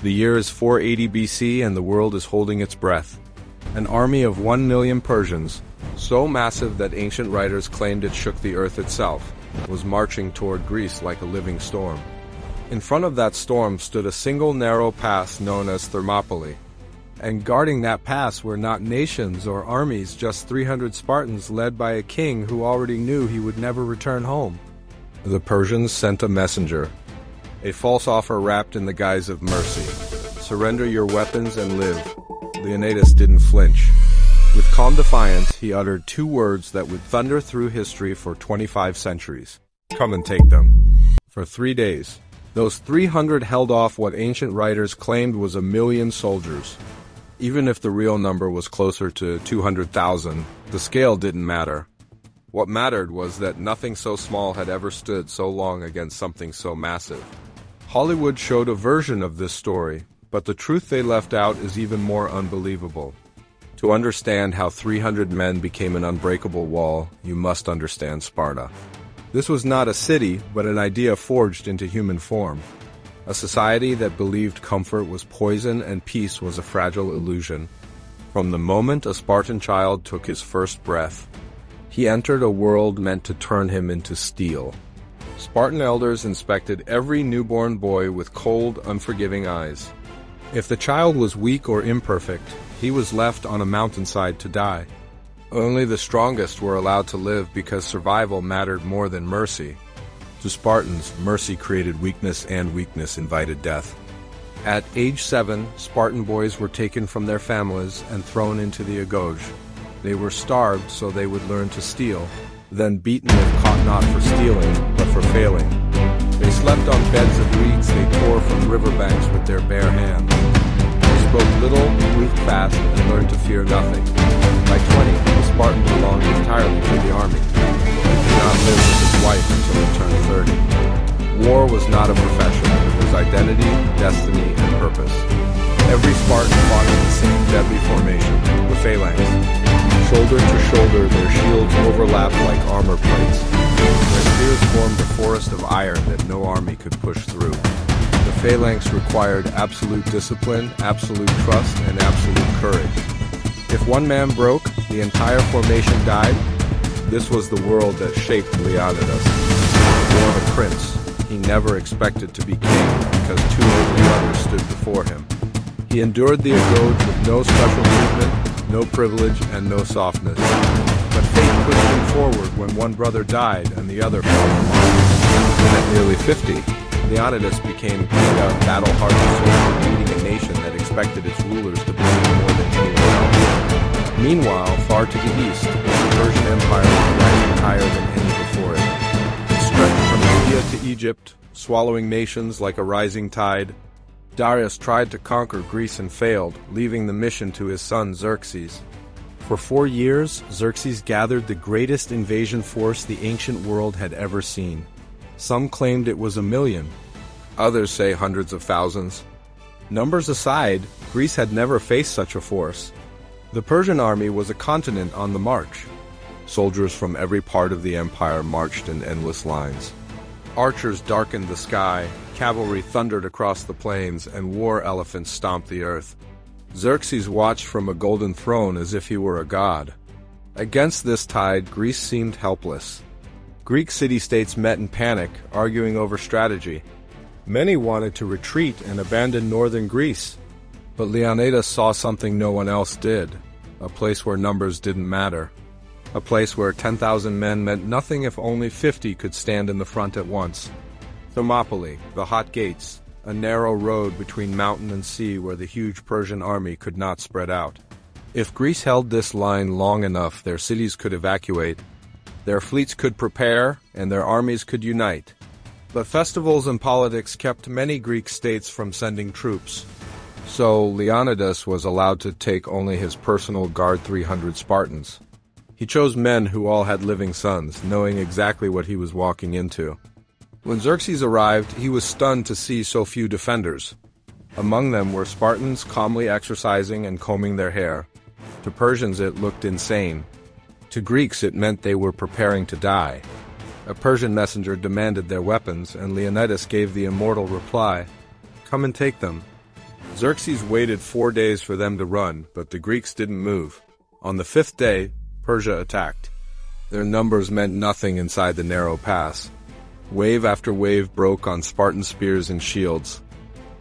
The year is 480 BC and the world is holding its breath. An army of 1 million Persians, so massive that ancient writers claimed it shook the earth itself, was marching toward Greece like a living storm. In front of that storm stood a single narrow pass known as Thermopylae. And guarding that pass were not nations or armies, just 300 Spartans led by a king who already knew he would never return home. The Persians sent a messenger, a false offer wrapped in the guise of mercy. Surrender your weapons and live. Leonidas didn't flinch. With calm defiance, he uttered 2 words that would thunder through history for 25 centuries. Come and take them. For 3 days, those 300 held off what ancient writers claimed was 1 million soldiers. Even if the real number was closer to 200,000, the scale didn't matter. What mattered was that nothing so small had ever stood so long against something so massive. Hollywood showed a version of this story, but the truth they left out is even more unbelievable. To understand how 300 men became an unbreakable wall, you must understand Sparta. This was not a city, but an idea forged into human form. A society that believed comfort was poison and peace was a fragile illusion. From the moment a Spartan child took his first breath, he entered a world meant to turn him into steel. Spartan elders inspected every newborn boy with cold, unforgiving eyes. If the child was weak or imperfect, he was left on a mountainside to die. Only the strongest were allowed to live because survival mattered more than mercy. To Spartans, mercy created weakness and weakness invited death. At age 7, Spartan boys were taken from their families and thrown into the agoj. They were starved so they would learn to steal, then beaten if caught not for stealing, but for failing. They slept on beds of reeds they tore from riverbanks with their bare hands. They spoke little, moved fast, and learned to fear nothing. By 20, the Spartan belonged entirely to the army. He did not live with his wife until he turned 30. War was not a profession, it was identity, destiny, and purpose. Every Spartan fought in the same deadly formation, the phalanx. Shoulder to shoulder, their shields overlapped like armor plates. Their spears formed a forest of iron that no army could push through. The phalanx required absolute discipline, absolute trust, and absolute courage. If one man broke, the entire formation died. This was the world that shaped Leonidas. Born a prince, he never expected to be king because 2 or 3 others stood before him. He endured the agoj with no special treatment, no privilege, and no softness. But fate pushed him forward when one brother died and the other fell from arms. At nearly 50, Leonidas became a battle-hardened soldier leading a nation that expected its rulers to believe more than anyone else. Meanwhile, far to the east, the Persian Empire was rising higher than any before it. It stretched from India to Egypt, swallowing nations like a rising tide. Darius tried to conquer Greece and failed, leaving the mission to his son Xerxes. For 4 years, Xerxes gathered the greatest invasion force the ancient world had ever seen. Some claimed it was 1 million. Others say hundreds of thousands. Numbers aside, Greece had never faced such a force. The Persian army was a continent on the march. Soldiers from every part of the empire marched in endless lines. Archers darkened the sky, cavalry thundered across the plains, and war elephants stomped the earth. Xerxes watched from a golden throne as if he were a god. Against this tide, Greece seemed helpless. Greek city-states met in panic, arguing over strategy. Many wanted to retreat and abandon northern Greece. But Leonidas saw something no one else did, a place where numbers didn't matter. A place where 10,000 men meant nothing if only 50 could stand in the front at once. Thermopylae, the hot gates, a narrow road between mountain and sea where the huge Persian army could not spread out. If Greece held this line long enough, their cities could evacuate, their fleets could prepare, and their armies could unite. But festivals and politics kept many Greek states from sending troops. So Leonidas was allowed to take only his personal guard 300 Spartans. He chose men who all had living sons, knowing exactly what he was walking into. When Xerxes arrived, he was stunned to see so few defenders. Among them were Spartans calmly exercising and combing their hair. To Persians it looked insane. To Greeks it meant they were preparing to die. A Persian messenger demanded their weapons, and Leonidas gave the immortal reply, "Come and take them." Xerxes waited 4 days for them to run, but the Greeks didn't move. On the 5th day, Persia attacked. Their numbers meant nothing inside the narrow pass. Wave after wave broke on Spartan spears and shields.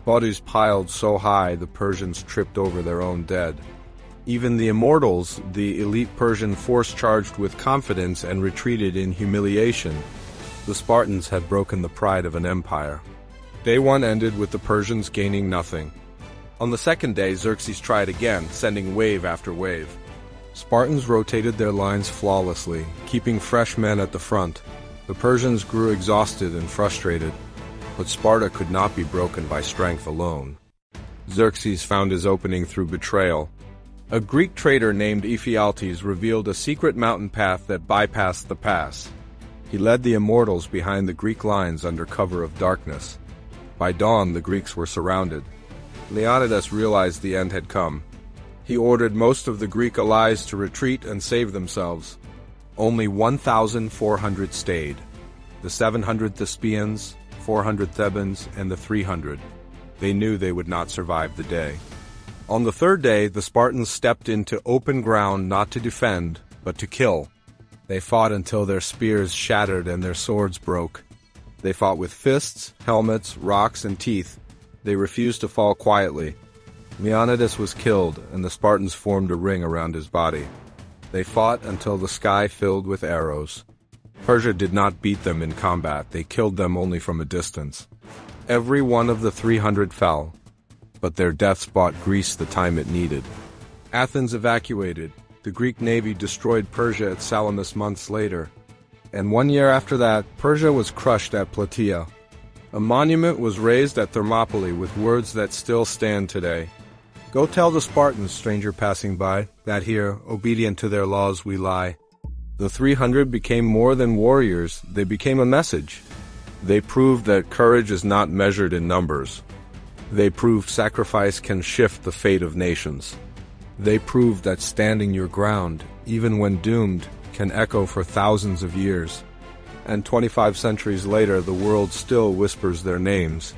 Bodies piled so high the Persians tripped over their own dead. Even the Immortals, the elite Persian force, charged with confidence and retreated in humiliation. The Spartans had broken the pride of an empire. Day 1 ended with the Persians gaining nothing. On the 2nd day, Xerxes tried again, sending wave after wave. Spartans rotated their lines flawlessly, keeping fresh men at the front. The Persians grew exhausted and frustrated, but Sparta could not be broken by strength alone. Xerxes found his opening through betrayal. A Greek traitor named Ephialtes revealed a secret mountain path that bypassed the pass. He led the Immortals behind the Greek lines under cover of darkness. By dawn, the Greeks were surrounded. Leonidas realized the end had come. He ordered most of the Greek allies to retreat and save themselves. Only 1,400 stayed. The 700 Thespians, 400 Thebans, and the 300. They knew they would not survive the day. On the 3rd day, the Spartans stepped into open ground not to defend, but to kill. They fought until their spears shattered and their swords broke. They fought with fists, helmets, rocks, and teeth. They refused to fall quietly. Leonidas was killed, and the Spartans formed a ring around his body. They fought until the sky filled with arrows. Persia did not beat them in combat, they killed them only from a distance. Every one of the 300 fell, but their deaths bought Greece the time it needed. Athens evacuated. The Greek navy destroyed Persia at Salamis months later. And 1 year after that, Persia was crushed at Plataea. A monument was raised at Thermopylae with words that still stand today. Go tell the Spartans, stranger passing by, that here, obedient to their laws, we lie. The 300 became more than warriors, they became a message. They proved that courage is not measured in numbers. They proved sacrifice can shift the fate of nations. They proved that standing your ground, even when doomed, can echo for thousands of years. And 25 centuries later, the world still whispers their names.